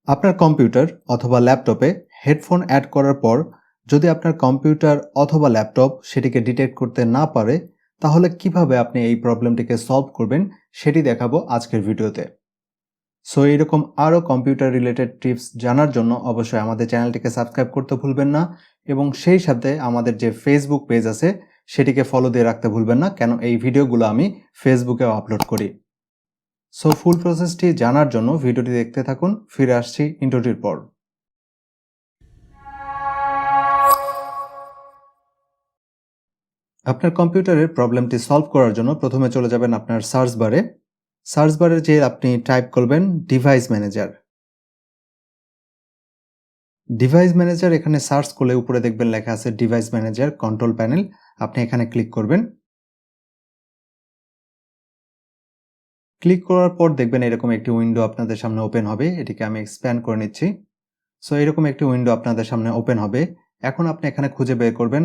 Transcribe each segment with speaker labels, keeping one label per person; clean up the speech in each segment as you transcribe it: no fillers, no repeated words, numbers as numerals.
Speaker 1: আপনার কম্পিউটার অথবা ল্যাপটপে হেডফোন অ্যাড করার পর যদি আপনার কম্পিউটার অথবা ল্যাপটপ সেটিকে ডিটেক্ট করতে না পারে, তাহলে কিভাবে আপনি এই প্রবলেমটিকে সলভ করবেন সেটি দেখাবো আজকের ভিডিওতে। সো এইরকম আরও কম্পিউটার রিলেটেড টিপস জানার জন্য অবশ্যই আমাদের চ্যানেলটিকে সাবস্ক্রাইব করতে ভুলবেন না এবং সেই সাথে আমাদের যে ফেসবুক পেজ আছে সেটিকে ফলো দিয়ে রাখতে ভুলবেন না, কেন এই ভিডিওগুলো আমি ফেসবুকেও আপলোড করি। সো ফুল প্রসেসটি জানার জন্য ভিডিওটি দেখতে থাকুন। ফিরে আসছি ইন্ট্রোটির পর। আপনার কম্পিউটারের প্রবলেমটি সলভ করার জন্য প্রথমে চলে যাবেন আপনার সার্চ বারে। সার্চ বারে যে আপনি টাইপ করবেন ডিভাইস ম্যানেজার। ডিভাইস ম্যানেজার এখানে সার্চ করলে উপরে দেখবেন লেখা আছে ডিভাইস ম্যানেজার কন্ট্রোল প্যানেল। আপনি এখানে ক্লিক করবেন। ক্লিক করার পর দেখবেন এরকম একটি উইন্ডো আপনাদের সামনে ওপেন হবে। এটিকে আমি এক্সপ্যান্ড করে নিচ্ছি। সো এরকম একটি উইন্ডো আপনাদের সামনে ওপেন হবে। এখন আপনি এখানে খুঁজে বের করবেন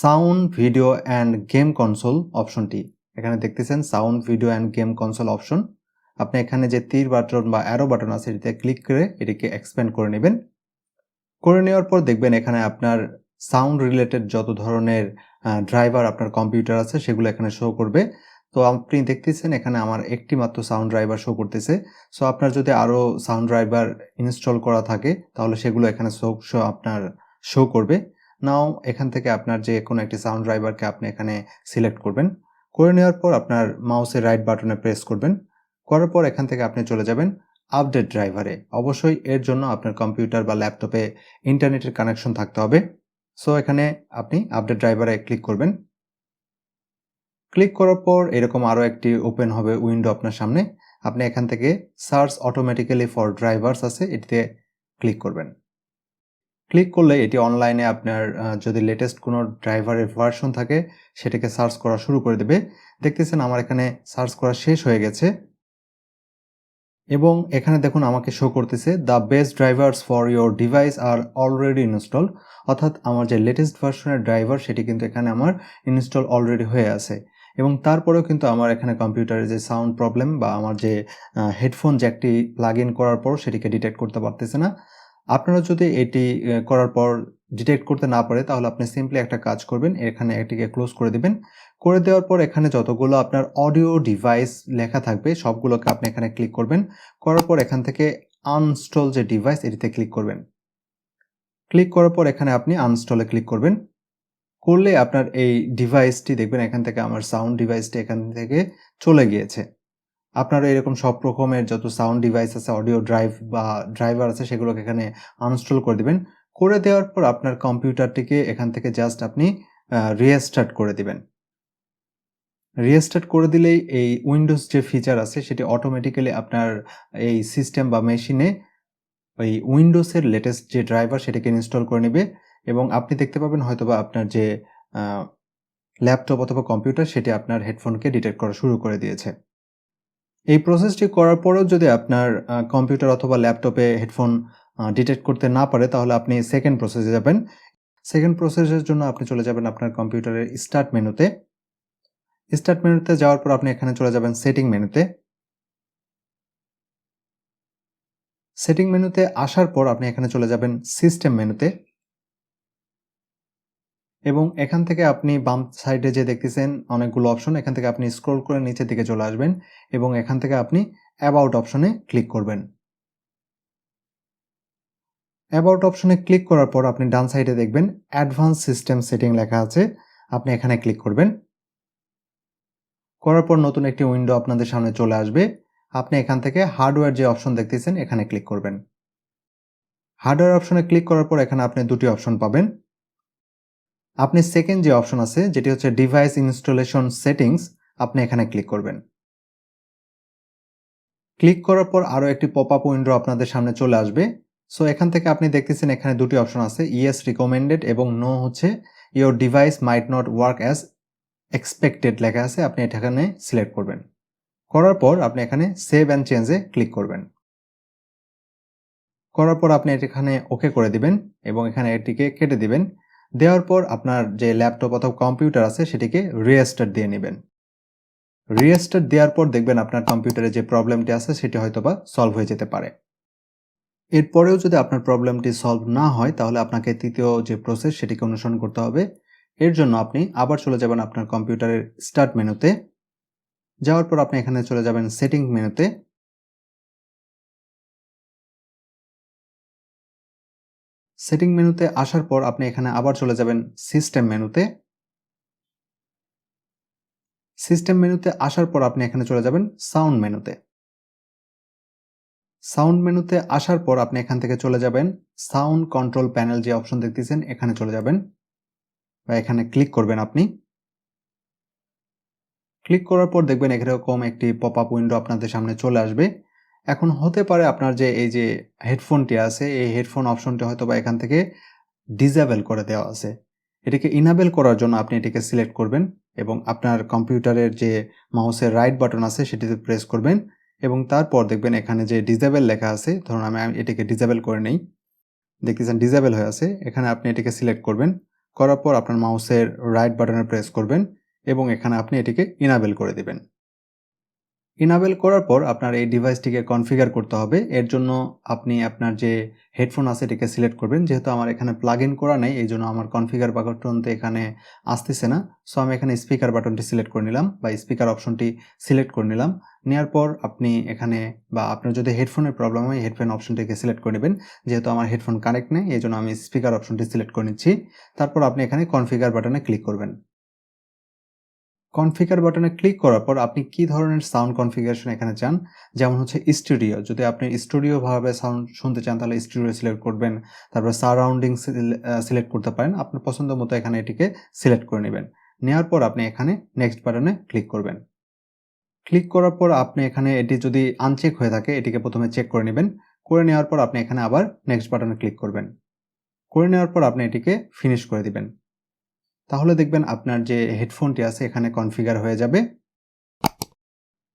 Speaker 1: sound video and game console অপশনটি। এখানে দেখতেছেন sound video and game console option. আপনি এখানে যে তীর বাটন বা অ্যারো বাটন আছে এটিতে ক্লিক করে এটিকে এক্সপ্যান্ড করে নেবেন। করে নেওয়ার পর দেখবেন এখানে আপনার সাউন্ড রিলেটেড যত ধরনের ড্রাইভার আপনার কম্পিউটার আছে সেগুলো এখানে শো করবে। তো আপনি দেখতেছেন এখানে আমার একটি মাত্র সাউন্ড ড্রাইভার শো করতেছে। সো আপনার যদি আরও সাউন্ড ড্রাইভার ইনস্টল করা থাকে তাহলে সেগুলো এখানে আপনার শো করবে। নাও এখান থেকে আপনার যে কোনো একটি সাউন্ড ড্রাইভারকে আপনি এখানে সিলেক্ট করবেন। করে নেওয়ার পর আপনার মাউসের রাইট বাটনে প্রেস করবেন। করার পর এখান থেকে আপনি চলে যাবেন আপডেট ড্রাইভারে। অবশ্যই এর জন্য আপনার কম্পিউটার বা ল্যাপটপে ইন্টারনেটের কানেকশন থাকতে হবে। সো এখানে আপনি আপডেট ড্রাইভারে ক্লিক করবেন। ক্লিক করার পর এরকম আরও একটি ওপেন হবে উইন্ডো আপনার সামনে। আপনি এখান থেকে সার্চ অটোমেটিক্যালি ফর ড্রাইভার্স আছে এটিতে ক্লিক করবেন। ক্লিক করলে এটি অনলাইনে আপনার যদি লেটেস্ট কোনো ড্রাইভারের ভার্সন থাকে সেটাকে সার্চ করা শুরু করে দেবে। দেখতেছেন আমার এখানে সার্চ করা শেষ হয়ে গেছে এবং এখানে দেখুন আমাকে শো করতেছে the best drivers for your device আর অলরেডি ইনস্টল। অর্থাৎ আমার যে লেটেস্ট ভার্সনের ড্রাইভার সেটি কিন্তু এখানে আমার ইনস্টল অলরেডি হয়ে আছে এবং তারপরেও কিন্তু আমার এখানে কম্পিউটারে যে সাউন্ড প্রবলেম বা আমার যে হেডফোন জ্যাকটি প্লাগ ইন করার পর সেটিকে ডিটেক্ট করতে পারতেছে না। আপনারা যদি এটি করার পর ডিটেক্ট করতে না পারে তাহলে আপনি সিম্পলি একটা কাজ করবেন, এখানে এটিকে ক্লোজ করে দিবেন। করে দেওয়ার পর এখানে যতগুলো আপনার অডিও ডিভাইস লেখা থাকবে সবগুলোকে আপনি এখানে ক্লিক করবেন। করার পর এখান থেকে আনইনস্টল যে ডিভাইস এটিতে ক্লিক করবেন। ক্লিক করার পর এখানে আপনি আনইনস্টলে ক্লিক করবেন। করলে আপনার এই ডিভাইসটি দেখবেন এখান থেকে আমার সাউন্ড ডিভাইসটি এখান থেকে চলে গিয়েছে। আপনারা এরকম সব রকমের যত সাউন্ড ডিভাইস আছে, অডিও ড্রাইভ বা ড্রাইভার আছে সেগুলোকে এখানে আনইনস্টল করে দিবেন। করে দেওয়ার পর আপনার কম্পিউটারটিকে এখান থেকে জাস্ট আপনি রিস্টার্ট করে দিবেন। রিস্টার্ট করে দিলেই এই উইন্ডোজ যে ফিচার আছে সেটি অটোমেটিক্যালি আপনার এই সিস্টেম বা মেশিনে ওই উইন্ডোজের লেটেস্ট যে ড্রাইভার সেটাকে ইনস্টল করে নেবে এবং আপনি দেখতে পাবেন হয়তোবা আপনার যে ল্যাপটপ অথবা কম্পিউটার সেটি আপনার হেডফোনকে ডিটেক্ট করা শুরু করে দিয়েছে। এই প্রসেসটি করার পরেও যদি আপনার কম্পিউটার অথবা ল্যাপটপে হেডফোন ডিটেক্ট করতে না পারে তাহলে আপনি সেকেন্ড প্রসেসে যাবেন। সেকেন্ড প্রসেসের জন্য আপনি চলে যাবেন আপনার কম্পিউটারের স্টার্ট মেনুতে। স্টার্ট মেনুতে যাওয়ার পর আপনি এখানে চলে যাবেন সেটিং মেনুতে। সেটিং মেনুতে আসার পর আপনি এখানে চলে যাবেন সিস্টেম মেনুতে এবং এখান থেকে আপনি বাম সাইডে যে দেখতেছেন অনেকগুলো অপশন, এখান থেকে আপনি স্ক্রল করে নিচের দিকে চলে আসবেন এবং এখান থেকে আপনি অ্যাবাউট অপশনে ক্লিক করবেন। অ্যাবাউট অপশনে ক্লিক করার পর আপনি ডান সাইডে দেখবেন অ্যাডভান্স সিস্টেম সেটিং লেখা আছে, আপনি এখানে ক্লিক করবেন। করার পর নতুন একটি উইন্ডো আপনাদের সামনে চলে আসবে। আপনি এখান থেকে হার্ডওয়্যার যে অপশন দেখতেছেন এখানে ক্লিক করবেন। হার্ডওয়্যার অপশনে ক্লিক করার পর এখানে আপনি দুটি অপশন পাবেন। আপনি সেকেন্ড যে অপশন আছে যেটি হচ্ছে ডিভাইস ইনস্টলেশন সেটিংস, আপনি এখানে ক্লিক করবেন। ক্লিক করার পর আরও একটি পপ আপ উইন্ডো আপনাদের সামনে চলে আসবে। সো এখান থেকে আপনি দেখতেছেন এখানে দুটি অপশন আছে, ইয়েস রিকমেন্ডেড এবং নো হচ্ছে your device might not work as expected লেখা আছে, আপনি এটা এখানে সিলেক্ট করবেন। করার পর আপনি এখানে সেভ অ্যান্ড চেঞ্জে ক্লিক করবেন। করার পর আপনি এখানে ওকে করে দিবেন এবং এখানে এটিকে কেটে দিবেন। দেওয়ার পর আপনার যে ল্যাপটপ অথবা কম্পিউটার আছে সেটিকে রিস্টার্ট দিয়ে নেবেন। রিস্টার্ট দেওয়ার পর দেখবেন আপনার কম্পিউটারে যে প্রবলেমটি আছে সেটি হয়তোবা সলভ হয়ে যেতে পারে। এরপরেও যদি আপনার প্রবলেমটি সলভ না হয় তাহলে আপনাকে তৃতীয় যে প্রসেস সেটিকে অনুসরণ করতে হবে। এর জন্য আপনি আবার চলে যাবেন আপনার কম্পিউটারের স্টার্ট মেনুতে। যাওয়ার পর আপনি এখানে চলে যাবেন সেটিং মেনুতে। সেটিং মেনুতে আসার পর আপনি এখানে আবার চলে যাবেন সিস্টেম মেনুতে। সিস্টেম মেনুতে আসার পর আপনি এখানে চলে যাবেন সাউন্ড মেনুতে। সাউন্ড মেনুতে আসার পর আপনি এখান থেকে চলে যাবেন সাউন্ড কন্ট্রোল প্যানেল যে অপশন দেখতেছেন এখানে চলে যাবেন বা এখানে ক্লিক করবেন আপনি। ক্লিক করার পর দেখবেন এরকম একটি পপ আপ উইন্ডো আপনাদের সামনে চলে আসবে। এখন হতে পারে আপনার যে এই যে হেডফোনটি আছে এই হেডফোন অপশনটি হয়তোবা এখান থেকে ডিসেবল করে দেওয়া আছে। এটিকে ইনেবল করার জন্য আপনি এটিকে সিলেক্ট করবেন এবং আপনার কম্পিউটারের যে মাউসের রাইট বাটন আছে সেটিতে প্রেস করবেন এবং তারপর দেখবেন এখানে যে ডিসেবল লেখা আছে, ধরুন আমি এটিকে ডিসেবল করে নেই। দেখতেছেন ডিসেবল হয়ে আছে। এখানে আপনি এটিকে সিলেক্ট করবেন। করার পর আপনার মাউসের রাইট বাটনে প্রেস করবেন এবং এখানে আপনি এটিকে ইনেবল করে দিবেন। ইনেবল করার পর আপনার এই ডিভাইসটিকে কনফিগার করতে হবে। এর জন্য আপনি আপনার যে হেডফোন আছে এটিকে সিলেক্ট করবেন। যেহেতু আমার এখানে প্লাগ ইন করা নেই এইজন্য আমার কনফিগার বাটনটি এখানে আসতেছে না। সো আমি এখানে স্পিকার বাটনটি সিলেক্ট করে নিলাম বা স্পিকার অপশনটি সিলেক্ট করে নিলাম। নেওয়ার পর আপনি এখানে বা আপনার যদি হেডফোনের প্রবলেম হয় হেডফোন অপশনটিকে সিলেক্ট করে নেবেন। যেহেতু আমার হেডফোন কানেক্ট নেই এইজন্য আমি স্পিকার অপশনটি সিলেক্ট করে নিচ্ছি। তারপর আপনি এখানে কনফিগার বাটনে ক্লিক করবেন। কনফিগার বাটনে ক্লিক করার পর আপনি কি ধরনের সাউন্ড কনফিগারেশন এখানে চান, যেমন হচ্ছে স্টুডিও। যদি আপনি স্টুডিও ভাবে সাউন্ড শুনতে চান তাহলে স্টুডিও সিলেক্ট করবেন। তারপর সারাউন্ডিং সিলেক্ট করতে পারেন। আপনার পছন্দ মতো এখানে এটিকে সিলেক্ট করে নেবেন। নেওয়ার পর আপনি এখানে নেক্সট বাটনে ক্লিক করবেন। ক্লিক করার পর আপনি এখানে এটি যদি আনচেক হয়ে থাকে এটিকে প্রথমে চেক করে নেবেন। করে নেওয়ার পর আপনি এখানে আবার নেক্সট বাটনে ক্লিক করবেন। করে নেওয়ার পর আপনি এটিকে ফিনিশ করে দিবেন। তাহলে দেখবেন আপনার যে হেডফোনটি আছে এখানে কনফিগার হয়ে যাবে।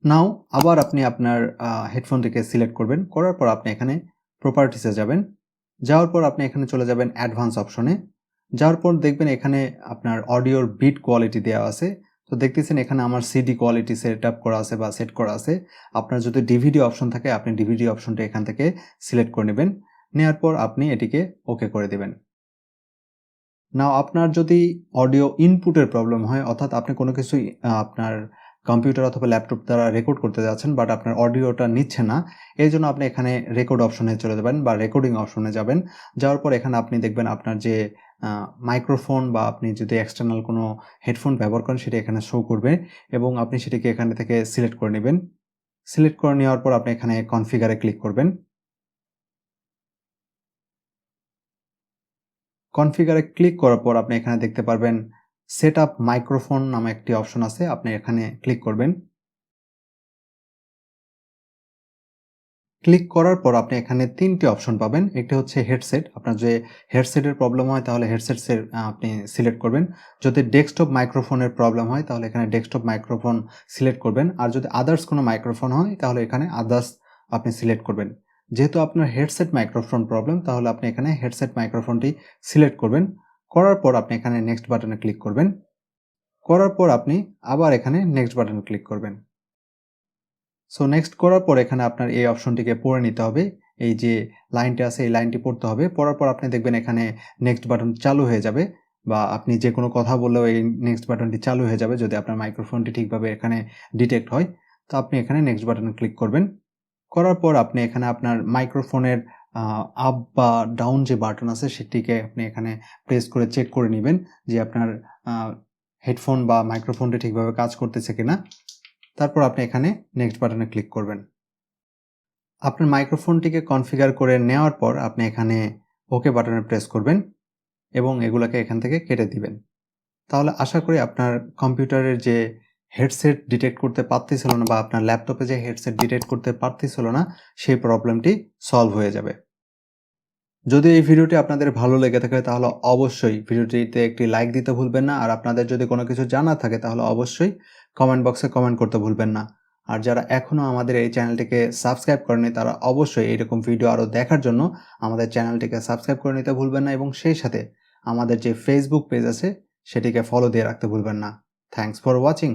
Speaker 1: নাও আবার আপনি আপনার হেডফোনটিকে সিলেক্ট করবেন। করার পর আপনি এখানে প্রপার্টিসে যাবেন। যাওয়ার পর আপনি এখানে চলে যাবেন অ্যাডভান্স অপশনে। যাওয়ার পর দেখবেন এখানে আপনার অডিওর বিট কোয়ালিটি দেওয়া আছে। তো দেখতেছেন এখানে আমার সিডি কোয়ালিটি সেট আপ করা আছে বা সেট করা আছে। আপনার যদি ডিভিডি অপশন থাকে আপনি ডিভিডি অপশনটা এখান থেকে সিলেক্ট করে নেবেন। নেওয়ার পর আপনি এটিকে ওকে করে দেবেন। নাও আপনার যদি অডিও ইনপুটের প্রবলেম হয়, অর্থাৎ আপনি কোনো কিছুই আপনার কম্পিউটার অথবা ল্যাপটপ দ্বারা রেকর্ড করতে যাচ্ছেন বাট আপনার অডিওটা নিচ্ছে না, এজন্য আপনি এখানে রেকর্ড অপশনে চলে যাবেন বা রেকর্ডিং অপশনে যাবেন। যাওয়ার পর এখানে আপনি দেখবেন আপনার যে মাইক্রোফোন বা আপনি যদি এক্সটার্নাল কোনো হেডফোন ব্যবহার করেন সেটি এখানে শো করবে এবং আপনি সেটিকে এখান থেকে সিলেক্ট করে নেবেন। সিলেক্ট করে নেওয়ার পর আপনি এখানে কনফিগারে ক্লিক করবেন। কনফিগারে ক্লিক করার পর আপনি এখানে দেখতে পারবেন সেট আপ মাইক্রোফোন নামে একটি অপশন আছে, আপনি এখানে ক্লিক করবেন। ক্লিক করার পর আপনি এখানে ৩ টি অপশন পাবেন। একটি হচ্ছে হেডসেট। আপনার যে হেডসেটের প্রবলেম হয় তাহলে হেডসেটসের আপনি সিলেক্ট করবেন। যদি ডেস্কটপ মাইক্রোফোনের প্রবলেম হয় তাহলে এখানে ডেস্কটপ মাইক্রোফোন সিলেক্ট করবেন। আর যদি আদার্স কোনো মাইক্রোফোন হয় তাহলে এখানে আদার্স আপনি সিলেক্ট করবেন। যেহেতু আপনার হেডসেট মাইক্রোফোন প্রবলেম তাহলে আপনি এখানে হেডসেট মাইক্রোফোনটি সিলেক্ট করবেন। করার পর আপনি এখানে নেক্সট বাটনে ক্লিক করবেন। করার পর আপনি আবার এখানে নেক্সট বাটনে ক্লিক করবেন। সো নেক্সট করার পর এখানে আপনার এই অপশনটিকে পড়ে নিতে হবে। এই যে লাইনটি আছে এই লাইনটি পড়তে হবে। পড়ার পর আপনি দেখবেন এখানে নেক্সট বাটন চালু হয়ে যাবে বা আপনি যে কোনো কথা বললেও এই নেক্সট বাটনটি চালু হয়ে যাবে যদি আপনার মাইক্রোফোনটি ঠিকভাবে এখানে ডিটেক্ট হয়। তো আপনি এখানে নেক্সট বাটনে ক্লিক করবেন। করার পর আপনি এখানে আপনার মাইক্রোফোনের আপ বা ডাউন যে বাটন আছে সেটিকে আপনি এখানে প্রেস করে চেক করে নিবেন যে আপনার আ হেডফোন বা মাইক্রোফোনটি ঠিকভাবে কাজ করতেছে কিনা। তারপর আপনি এখানে নেক্সট বাটনে ক্লিক করবেন। আপনার মাইক্রোফোনটিকে কনফিগার করে নেওয়ার পর আপনি এখানে ওকে বাটনে প্রেস করবেন এবং এগুলাকে এখান থেকে কেটে দিবেন। তাহলে আশা করি আপনার কম্পিউটারের যে হেডসেট ডিটেক্ট করতে পারতেছিল না বা আপনার ল্যাপটপে যে হেডসেট ডিটেক্ট করতে পারতেছিল না সেই প্রবলেমটি সলভ হয়ে যাবে। যদি এই ভিডিওটি আপনাদের ভালো লেগে থাকে তাহলে অবশ্যই ভিডিওটিতে একটি লাইক দিতে ভুলবেন না। আর আপনাদের যদি কোনো কিছু জানার থাকে তাহলে অবশ্যই কমেন্ট বক্সে কমেন্ট করতে ভুলবেন না। আর যারা এখনও আমাদের এই চ্যানেলটিকে সাবস্ক্রাইব করেনি তারা অবশ্যই এইরকম ভিডিও আরও দেখার জন্য আমাদের চ্যানেলটিকে সাবস্ক্রাইব করে নিতে ভুলবেন না এবং সেই সাথে আমাদের যে ফেসবুক পেজ আছে সেটিকে ফলো দিয়ে রাখতে ভুলবেন না। Thanks for watching.